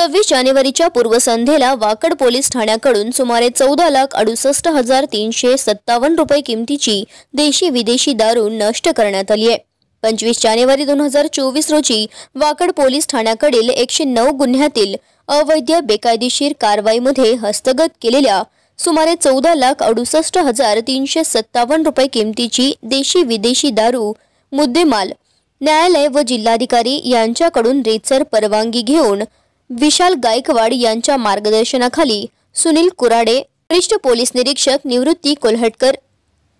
26 जानेवारीच्या पूर्वसंध्येला वाकड पोलीस ठाण्याकडून सुमारे 14,68,357 रुपये किमतीची देशी विदेशी दारू नष्ट करण्यात आली आहे। 25 जानेवारी 2024 रोजी वाकड पोलीस ठाण्याकडील 109 गुन्ह्यातील अवैध बेकायदेशीर कारवाईमध्ये हस्तगत केलेल्या सुमारे 14,68,357 रुपये किमतीची देशी विदेशी दारू मुद्देमाल न्यायालय व जिल्हाधिकारी यांच्याकडून रीतसर परवानगी घेऊन विशाल गायकवाड यांच्या मार्गदर्शनाखाली सुनील कुराडे, वरिष्ठ पोलीस निरीक्षक निवृत्ती कोल्हटकर,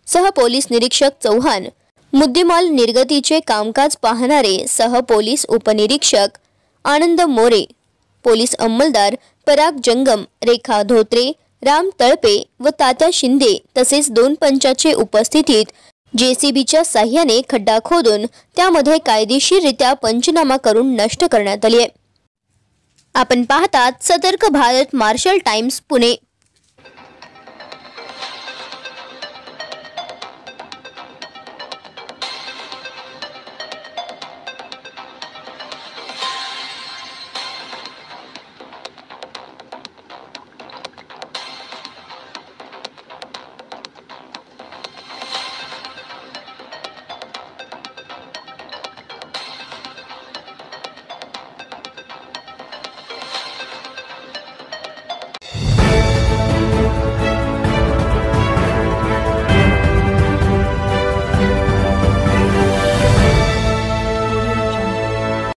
सह पोलीस निरीक्षक चौहान, मुद्देमाल निर्गतीचे कामकाज पाहणारे सह पोलीस उपनिरीक्षक आनंद मोरे, पोलीस अंमलदार पराग जंगम, रेखा धोत्रे, राम तळपे व तात्या शिंदे तसेच 2 पंचाचे उपस्थितीत जेसीबीच्या साह्याने खड्डा खोदून त्यामध्ये कायदेशीररित्या पंचनामा करून नष्ट करण्यात आली आहे। आपण पाहतात सतर्क भारत मार्शल टाइम्स पुणे।